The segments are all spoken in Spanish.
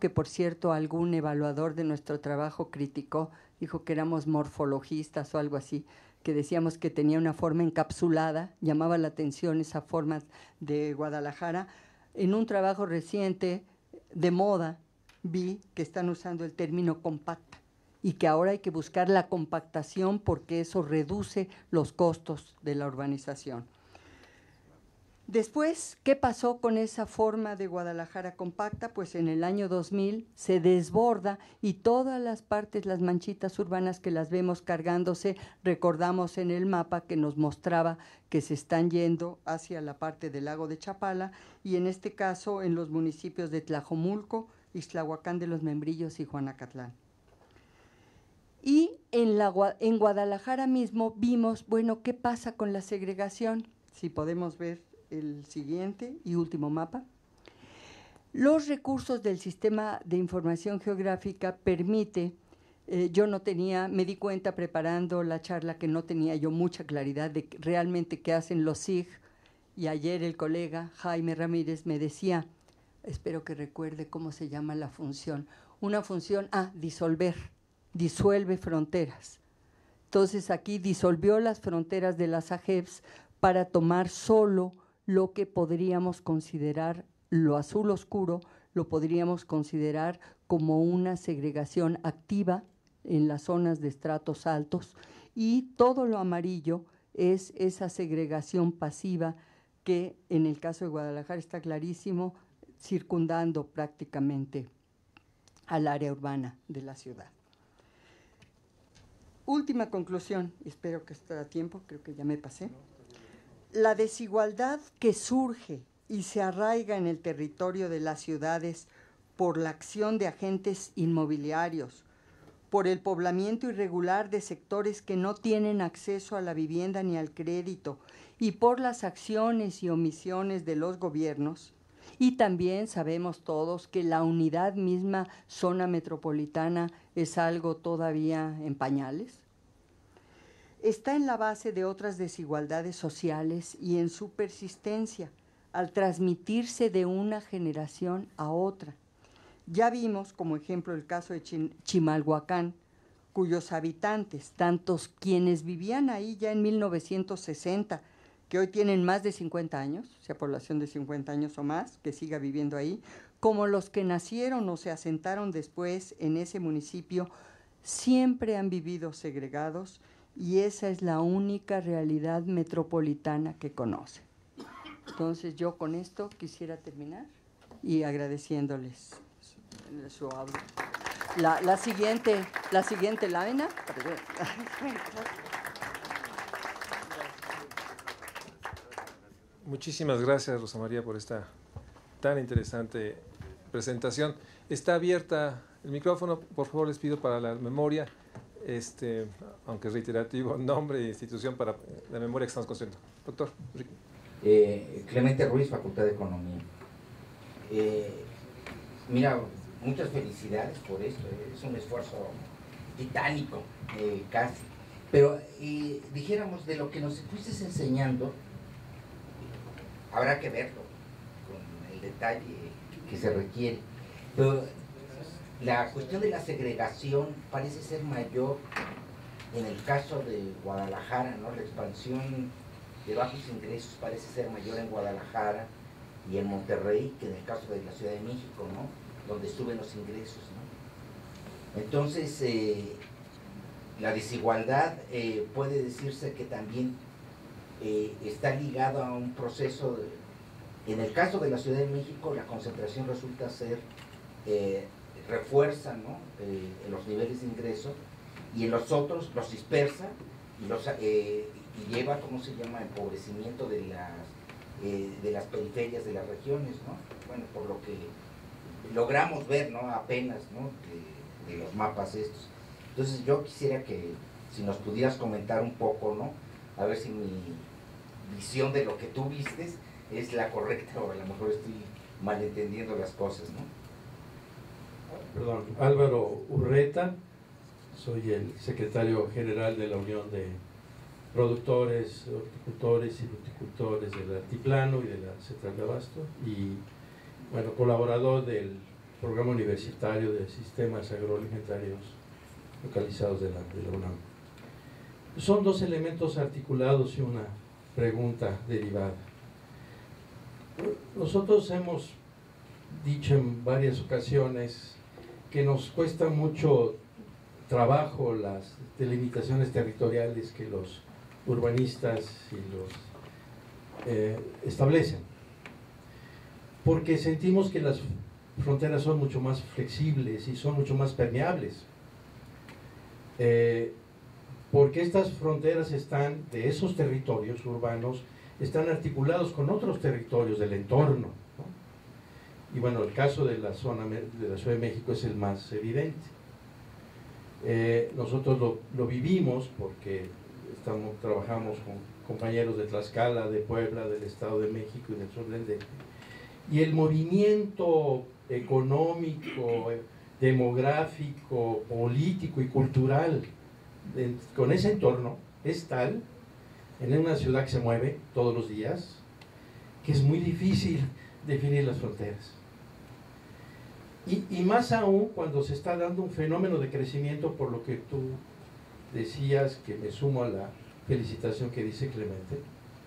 que por cierto algún evaluador de nuestro trabajo criticó, dijo que éramos morfologistas o algo así, que decíamos que tenía una forma encapsulada, llamaba la atención esa forma de Guadalajara. En un trabajo reciente de moda vi que están usando el término compacta y que ahora hay que buscar la compactación porque eso reduce los costos de la urbanización. Después, ¿qué pasó con esa forma de Guadalajara compacta? Pues en el año 2000 se desborda y todas las partes, las manchitas urbanas que las vemos cargándose, recordamos en el mapa que nos mostraba que se están yendo hacia la parte del lago de Chapala y en este caso en los municipios de Tlajomulco, Ixtlahuacán de los Membrillos y Juanacatlán. Y en Guadalajara mismo vimos, bueno, ¿qué pasa con la segregación? Si podemos ver el siguiente y último mapa. Los recursos del sistema de información geográfica permite, yo no tenía, me di cuenta preparando la charla que no tenía yo mucha claridad de realmente qué hacen los SIG, y ayer el colega Jaime Ramírez me decía, espero que recuerde cómo se llama la función, una función, disolver, disuelve fronteras. Entonces aquí disolvió las fronteras de las AGEPs para tomar solo lo que podríamos considerar lo azul oscuro, lo podríamos considerar como una segregación activa en las zonas de estratos altos y todo lo amarillo es esa segregación pasiva que en el caso de Guadalajara está clarísimo, circundando prácticamente al área urbana de la ciudad. Última conclusión, espero que esté a tiempo, creo que ya me pasé. La desigualdad que surge y se arraiga en el territorio de las ciudades por la acción de agentes inmobiliarios, por el poblamiento irregular de sectores que no tienen acceso a la vivienda ni al crédito y por las acciones y omisiones de los gobiernos. Y también sabemos todos que la unidad misma zona metropolitana es algo todavía en pañales. Está en la base de otras desigualdades sociales y en su persistencia al transmitirse de una generación a otra. Ya vimos como ejemplo el caso de Chimalhuacán, cuyos habitantes, tantos quienes vivían ahí ya en 1960, que hoy tienen más de 50 años, o sea, población de 50 años o más, que siga viviendo ahí, como los que nacieron o se asentaron después en ese municipio, siempre han vivido segregados y esa es la única realidad metropolitana que conocen. Entonces yo con esto quisiera terminar y agradeciéndoles su audio. La siguiente lámina. Muchísimas gracias, Rosa María, por esta tan interesante presentación. Está abierta el micrófono, por favor les pido para la memoria, aunque es reiterativo, nombre e institución para la memoria que estamos construyendo. Doctor. Clemente Ruiz, Facultad de Economía. Mira, muchas felicidades por esto, es un esfuerzo titánico, casi. Pero dijéramos, de lo que nos fuiste enseñando, habrá que verlo con el detalle que se requiere. Pero la cuestión de la segregación parece ser mayor en el caso de Guadalajara, ¿no? La expansión de bajos ingresos parece ser mayor en Guadalajara y en Monterrey que en el caso de la Ciudad de México, ¿no? Donde suben los ingresos, ¿no? Entonces, la desigualdad puede decirse que también está ligado a un proceso en el caso de la Ciudad de México la concentración resulta ser refuerza, ¿no? Los niveles de ingreso y en los otros los dispersa y lleva, ¿cómo se llama?, empobrecimiento de las periferias de las regiones, ¿no? Bueno, por lo que logramos ver, ¿no? Apenas, ¿no? De los mapas estos. Entonces yo quisiera que si nos pudieras comentar un poco, ¿no? A ver si mi visión de lo que tú vistes es la correcta o a lo mejor estoy malentendiendo las cosas, ¿no? Perdón, Álvaro Urreta, soy el secretario general de la Unión de Productores, Horticultores y Fruticultores del Altiplano y de la Central de Abasto y, bueno, colaborador del Programa Universitario de Sistemas Agroalimentarios localizados de la UNAM. Son dos elementos articulados y una pregunta derivada. Nosotros hemos dicho en varias ocasiones que nos cuesta mucho trabajo las delimitaciones territoriales que los urbanistas y los establecen, porque sentimos que las fronteras son mucho más flexibles y son mucho más permeables, porque estas fronteras están, de esos territorios urbanos, están articulados con otros territorios del entorno, ¿no? Y bueno, el caso de la zona de la Ciudad de México es el más evidente. Nosotros lo vivimos porque trabajamos con compañeros de Tlaxcala, de Puebla, del Estado de México y del sur del DF. Y el movimiento económico, demográfico, político y cultural con ese entorno es tal, en una ciudad que se mueve todos los días, que es muy difícil definir las fronteras. Y más aún cuando se está dando un fenómeno de crecimiento, por lo que tú decías, que me sumo a la felicitación que dice Clemente,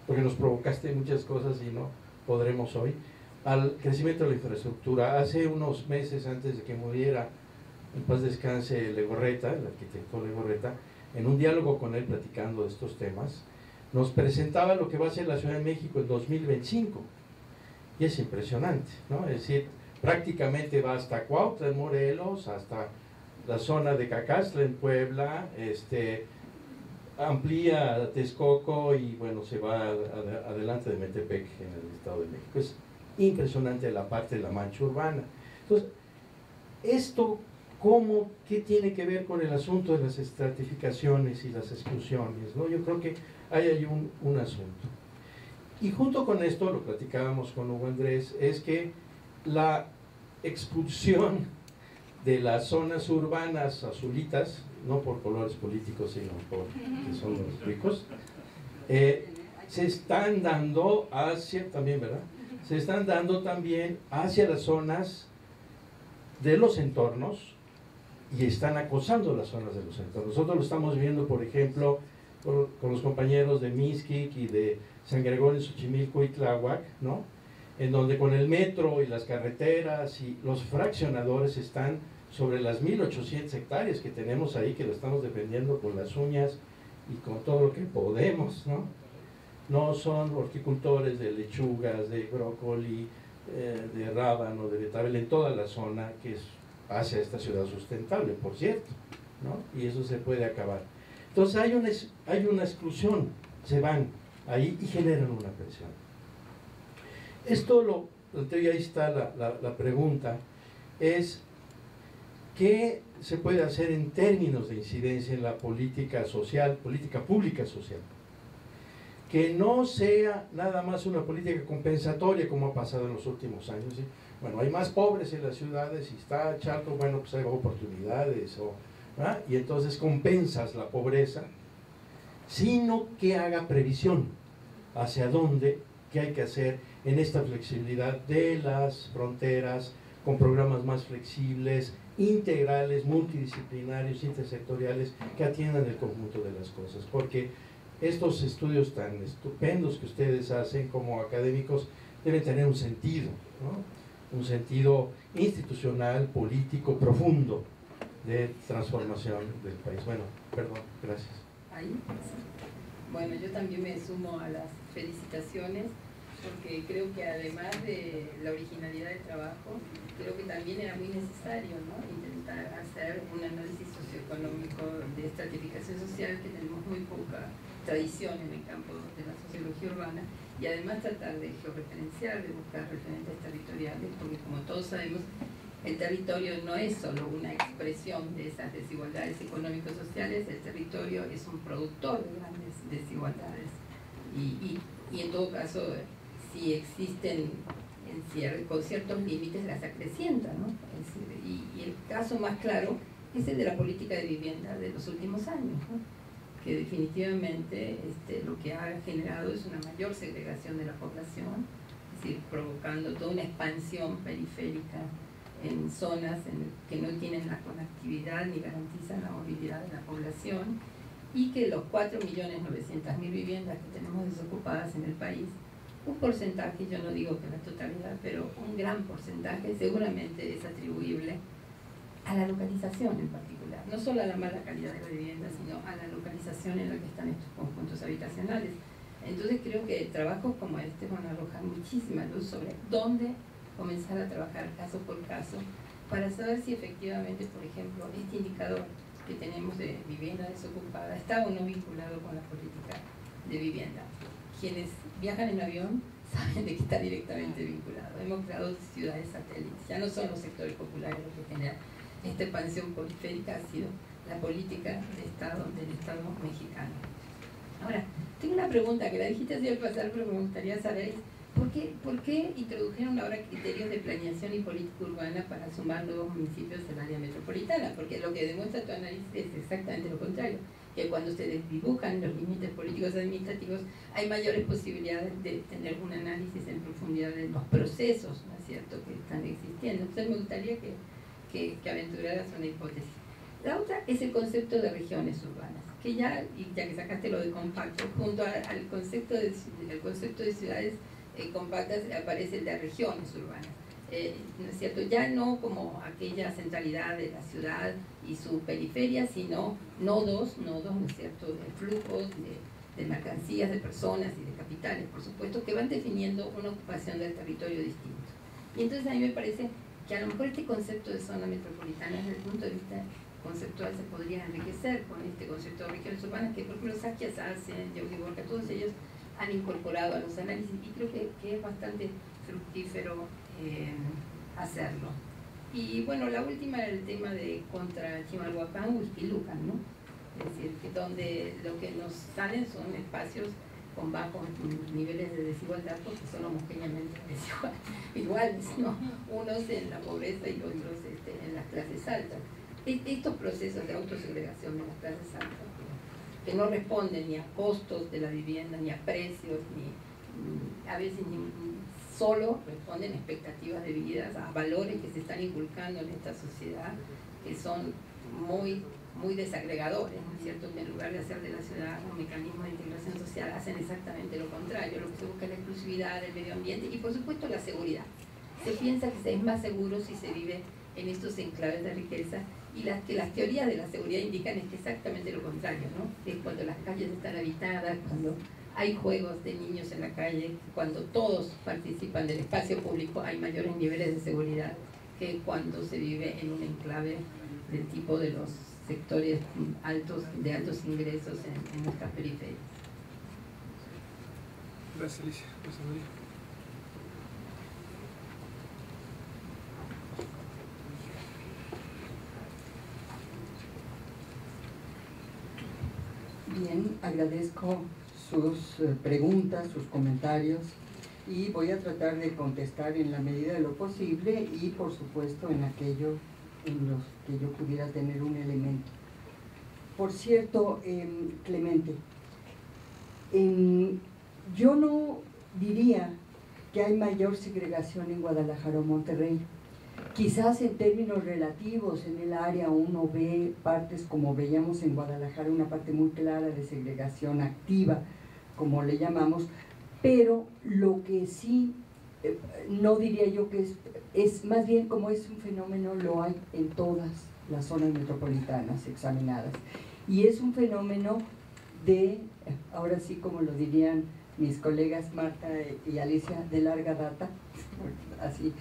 porque nos provocaste muchas cosas y no podremos hoy, al crecimiento de la infraestructura. Hace unos meses, antes de que muriera, en paz descanse, Legorreta, el arquitecto Legorreta, en un diálogo con él platicando de estos temas, nos presentaba lo que va a ser la Ciudad de México en 2025, y es impresionante, ¿no? Es decir, prácticamente va hasta Cuautla en Morelos, hasta la zona de Cacaxtla en Puebla, amplía Texcoco y bueno, se va adelante de Metepec en el Estado de México. Es impresionante la parte de la mancha urbana. Entonces, esto, ¿qué tiene que ver con el asunto de las estratificaciones y las exclusiones, ¿no? Yo creo que hay un asunto. Y junto con esto, lo platicábamos con Hugo Andrés, es que la expulsión de las zonas urbanas azulitas, no por colores políticos, sino porque son los ricos, se están dando hacia, también, ¿verdad? Se están dando también hacia las zonas de los entornos y están acosando las zonas de los entornos. Nosotros lo estamos viendo, por ejemplo, con los compañeros de Mixquic y de San Gregorio, Xochimilco y Tláhuac, ¿no? En donde con el metro y las carreteras y los fraccionadores están sobre las 1.800 hectáreas que tenemos ahí, que lo estamos defendiendo con las uñas y con todo lo que podemos, ¿no? No son horticultores de lechugas, de brócoli, de rábano, de betabel, en toda la zona que hace esta ciudad sustentable, por cierto, ¿no? Y eso se puede acabar. Entonces hay una exclusión, se van ahí y generan una presión. Esto lo planteo, y ahí está la pregunta, es ¿qué se puede hacer en términos de incidencia en la política social, política pública social? Que no sea nada más una política compensatoria como ha pasado en los últimos años, ¿sí? Bueno, hay más pobres en las ciudades y está chato, bueno, pues hay oportunidades, ¿verdad? Y entonces compensas la pobreza, sino que haga previsión hacia dónde, qué hay que hacer en esta flexibilidad de las fronteras, con programas más flexibles, integrales, multidisciplinarios, intersectoriales, que atiendan el conjunto de las cosas, porque estos estudios tan estupendos que ustedes hacen como académicos deben tener un sentido, ¿no? Un sentido institucional, político, profundo de transformación del país. Bueno, perdón, gracias. Ahí. Bueno, yo también me sumo a las felicitaciones, porque creo que además de la originalidad del trabajo, creo que también era muy necesario, ¿no? Intentar hacer un análisis socioeconómico de estratificación social, que tenemos muy poca tradición en el campo de la sociología urbana, y además tratar de georreferenciar, de buscar referentes territoriales, porque como todos sabemos, el territorio no es solo una expresión de esas desigualdades económico-sociales, el territorio es un productor de grandes desigualdades. Y en todo caso, si existen con ciertos límites, las acrecienta, ¿no? Es decir, y el caso más claro es el de la política de vivienda de los últimos años, ¿no? Que definitivamente lo que ha generado es una mayor segregación de la población, es decir, provocando toda una expansión periférica en zonas que no tienen la conectividad ni garantizan la movilidad de la población, y que los 4.900.000 viviendas que tenemos desocupadas en el país, un porcentaje, yo no digo que la totalidad, pero un gran porcentaje seguramente es atribuible a la localización en particular, no solo a la mala calidad de la vivienda, sino a la localización en la que están estos conjuntos habitacionales. Entonces creo que trabajos como este van a arrojar muchísima luz sobre dónde comenzar a trabajar caso por caso para saber si efectivamente, por ejemplo, este indicador que tenemos de vivienda desocupada está o no vinculado con la política de vivienda. Quienes viajan en avión saben de que está directamente vinculado. Hemos creado ciudades satélites, ya no son los sectores populares los que generan esta expansión periférica, ha sido la política del Estado mexicano. Ahora, tengo una pregunta que la dijiste así al pasar, pero me gustaría saber ¿por qué introdujeron ahora criterios de planeación y política urbana para sumar nuevos municipios al área metropolitana? Porque lo que demuestra tu análisis es exactamente lo contrario, que cuando se desdibujan los límites políticos administrativos hay mayores posibilidades de tener un análisis en profundidad de los procesos, ¿no es cierto?, que están existiendo. Entonces me gustaría que aventuraras una hipótesis. La otra es el concepto de regiones urbanas, que ya que sacaste lo de compacto, junto al concepto de ciudades compactas aparece el de regiones urbanas, ¿no es cierto? Ya no como aquella centralidad de la ciudad y su periferia, sino nodos, ¿no es cierto?, de flujos, de mercancías, de personas y de capitales, por supuesto, que van definiendo una ocupación del territorio distinto. Y entonces a mí me parece que a lo mejor este concepto de zona metropolitana, desde el punto de vista conceptual, se podría enriquecer con este concepto de regiones urbanas, que por ejemplo Saskia Sassen, Jordi Borja, todos ellos han incorporado a los análisis, y creo que es bastante fructífero hacerlo. Y bueno, la última era el tema de contra Chimalhuacán, Huixquilucan, ¿no? Es decir, que donde lo que nos salen son espacios con bajos niveles de desigualdad, porque son homogéneamente iguales, ¿no? Unos en la pobreza y otros en las clases altas. Estos procesos de autosegregación de las clases altas, que no responden ni a costos de la vivienda, ni a precios, ni a veces ni solo responden a expectativas de vida, a valores que se están inculcando en esta sociedad, que son muy desagregadores, ¿no es cierto?, que en lugar de hacer de la ciudad un mecanismo de integración social, hacen exactamente lo contrario. Lo que se busca es la exclusividad del medio ambiente y por supuesto la seguridad. Se piensa que se es más seguro si se vive en estos enclaves de riqueza, y que las teorías de la seguridad indican es que exactamente lo contrario, ¿no? Que cuando las calles están habitadas, cuando hay juegos de niños en la calle, cuando todos participan del espacio público, hay mayores niveles de seguridad que cuando se vive en un enclave del tipo de los sectores de altos ingresos en nuestras periferias. Gracias, Alicia. Gracias, María. Bien, agradezco sus preguntas, sus comentarios, y voy a tratar de contestar en la medida de lo posible y por supuesto en aquello en los que yo pudiera tener un elemento. Por cierto, Clemente, yo no diría que hay mayor segregación en Guadalajara o Monterrey. Quizás en términos relativos, en el área uno ve partes, como veíamos en Guadalajara, una parte muy clara de segregación activa, como le llamamos, pero lo que sí, no diría yo que es más bien, como es un fenómeno, lo hay en todas las zonas metropolitanas examinadas. Y es un fenómeno de, ahora sí como lo dirían mis colegas Marta y Alicia, de larga data, así.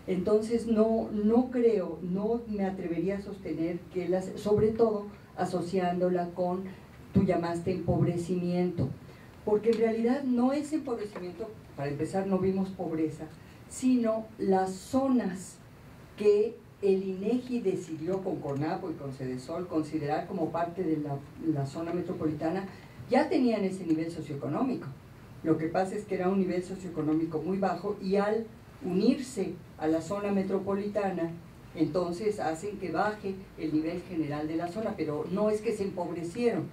Entonces no creo, no me atrevería a sostener que sobre todo asociándola con, tú llamaste empobrecimiento, porque en realidad no es empobrecimiento, para empezar no vimos pobreza, sino las zonas que el INEGI decidió con CONAPO y con CEDESOL considerar como parte de la zona metropolitana, ya tenían ese nivel socioeconómico. Lo que pasa es que era un nivel socioeconómico muy bajo, y al unirse a la zona metropolitana, entonces hacen que baje el nivel general de la zona, pero no es que se empobrecieron,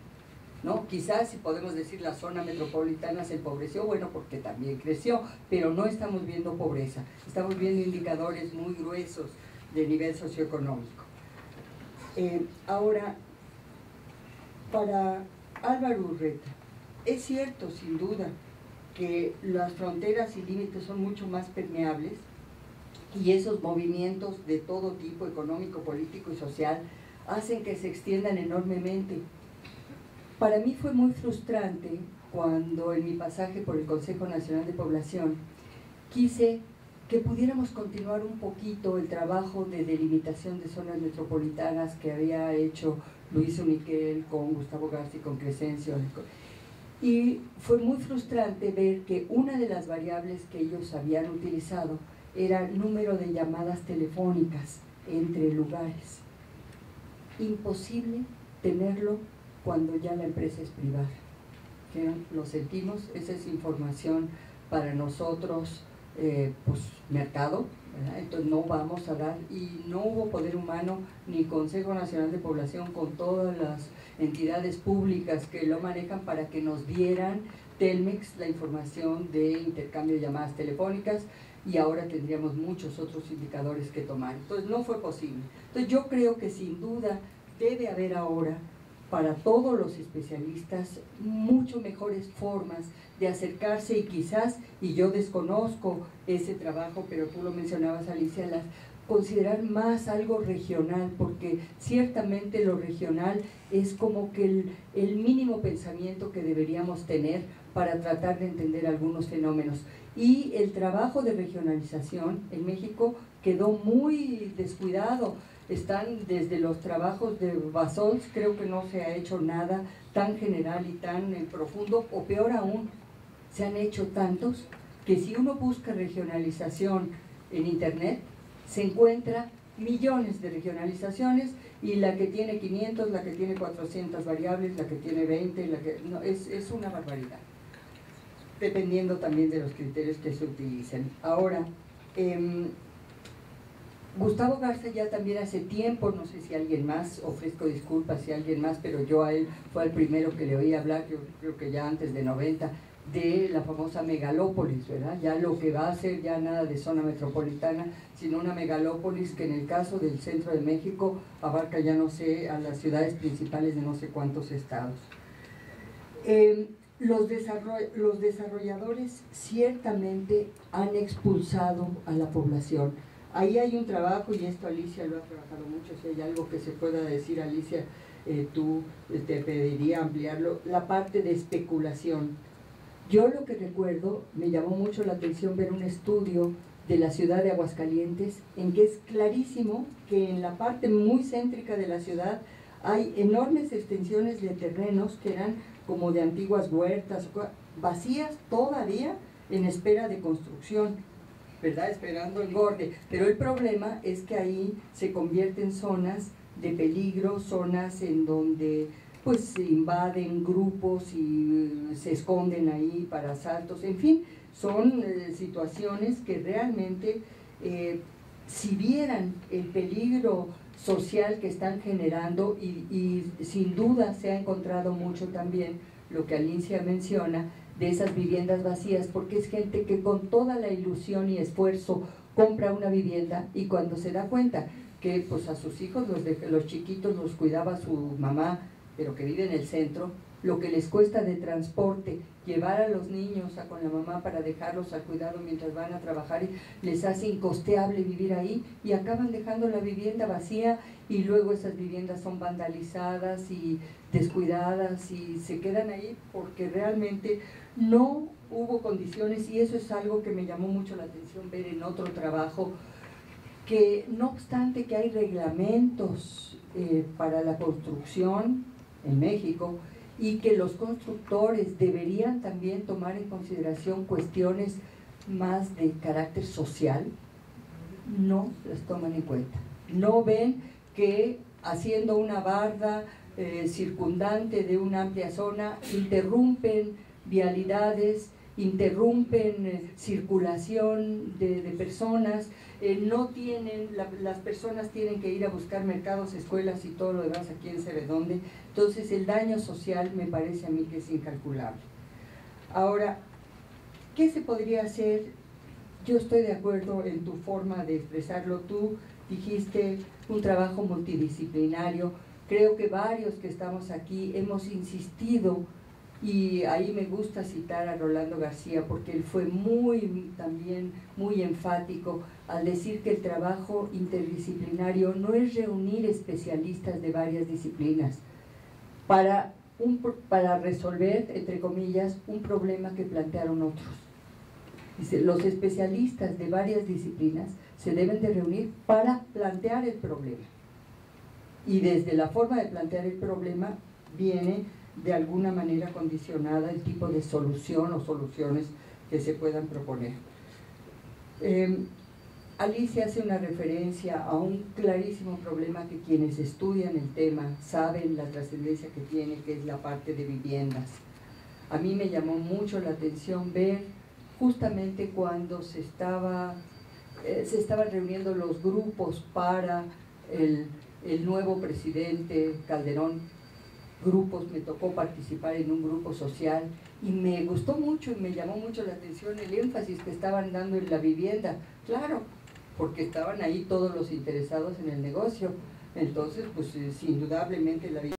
¿no? Quizás si podemos decir la zona metropolitana se empobreció, bueno, porque también creció, pero no estamos viendo pobreza, estamos viendo indicadores muy gruesos de nivel socioeconómico. Ahora, para Álvaro Urreta, es cierto, sin duda, que las fronteras y límites son mucho más permeables y esos movimientos de todo tipo, económico, político y social, hacen que se extiendan enormemente. Para mí fue muy frustrante cuando en mi pasaje por el Consejo Nacional de Población quise que pudiéramos continuar un poquito el trabajo de delimitación de zonas metropolitanas que había hecho Luis Uniquel con Gustavo Garza y con Crescencio. Y fue muy frustrante ver que una de las variables que ellos habían utilizado era el número de llamadas telefónicas entre lugares. Imposible tenerlo cuando ya la empresa es privada. Lo sentimos, esa es información para nosotros, pues mercado, ¿verdad? Entonces no vamos a dar, y no hubo poder humano ni Consejo Nacional de Población con todas las entidades públicas que lo manejan para que nos dieran Telmex la información de intercambio de llamadas telefónicas, y ahora tendríamos muchos otros indicadores que tomar. Entonces no fue posible. Entonces yo creo que sin duda debe haber ahora para todos los especialistas mucho mejores formas de acercarse, y quizás, y yo desconozco ese trabajo, pero tú lo mencionabas, Alicia, considerar más algo regional, porque ciertamente lo regional es como que el mínimo pensamiento que deberíamos tener para tratar de entender algunos fenómenos. Y el trabajo de regionalización en México quedó muy descuidado. Están desde los trabajos de Basols, creo que no se ha hecho nada tan general y tan profundo, o peor aún, se han hecho tantos que si uno busca regionalización en internet, se encuentra millones de regionalizaciones, y la que tiene 500, la que tiene 400 variables, la que tiene 20, no, es una barbaridad, dependiendo también de los criterios que se utilicen. Ahora, Gustavo Garza ya también hace tiempo, no sé si alguien más, ofrezco disculpas si alguien más, pero yo a él fue el primero que le oí hablar, yo creo que ya antes de 90, de la famosa megalópolis, ¿verdad? Ya lo que va a ser ya nada de zona metropolitana, sino una megalópolis que en el caso del centro de México abarca, ya no sé, a las ciudades principales de no sé cuántos estados. Los desarrolladores ciertamente han expulsado a la población. Ahí hay un trabajo, y esto Alicia lo ha trabajado mucho, si hay algo que se pueda decir, Alicia, tú te pediría ampliarlo, la parte de especulación. Yo lo que recuerdo, me llamó mucho la atención ver un estudio de la ciudad de Aguascalientes, en que es clarísimo que en la parte muy céntrica de la ciudad hay enormes extensiones de terrenos que eran como de antiguas huertas, vacías todavía en espera de construcción, ¿verdad? Esperando engorde. Pero el problema es que ahí se convierten zonas de peligro, zonas en donde pues se invaden grupos y se esconden ahí para asaltos, en fin, son situaciones que realmente, si vieran el peligro social que están generando, y sin duda se ha encontrado mucho también lo que Alicia menciona, de esas viviendas vacías, porque es gente que con toda la ilusión y esfuerzo compra una vivienda, y cuando se da cuenta que pues a sus hijos, los chiquitos los cuidaba su mamá, pero que vive en el centro, lo que les cuesta de transporte, llevar a los niños con la mamá para dejarlos al cuidado mientras van a trabajar, les hace incosteable vivir ahí, y acaban dejando la vivienda vacía, y luego esas viviendas son vandalizadas y descuidadas y se quedan ahí porque realmente no hubo condiciones. Y eso es algo que me llamó mucho la atención ver en otro trabajo, que no obstante que hay reglamentos para la construcción en México, y que los constructores deberían también tomar en consideración cuestiones más de carácter social, no las toman en cuenta. No ven que haciendo una barda circundante de una amplia zona interrumpen vialidades interrumpen circulación de personas, no tienen, las personas tienen que ir a buscar mercados, escuelas y todo lo demás a quién sabe dónde. Entonces el daño social me parece a mí que es incalculable. Ahora, ¿qué se podría hacer? Yo estoy de acuerdo en tu forma de expresarlo. Tú dijiste un trabajo multidisciplinario. Creo que varios que estamos aquí hemos insistido, y ahí me gusta citar a Rolando García porque él fue también muy enfático al decir que el trabajo interdisciplinario no es reunir especialistas de varias disciplinas para resolver, entre comillas, un problema que plantearon otros. Dice, los especialistas de varias disciplinas se deben de reunir para plantear el problema. Y desde la forma de plantear el problema viene de alguna manera condicionada el tipo de solución o soluciones que se puedan proponer. Alicia hace una referencia a un clarísimo problema que quienes estudian el tema saben la trascendencia que tiene, que es la parte de viviendas. A mí me llamó mucho la atención ver justamente cuando se estaban reuniendo los grupos para el nuevo presidente Calderón. Me tocó participar en un grupo social y me gustó mucho y me llamó mucho la atención el énfasis que estaban dando en la vivienda. Claro, porque estaban ahí todos los interesados en el negocio. Entonces, pues indudablemente la vivienda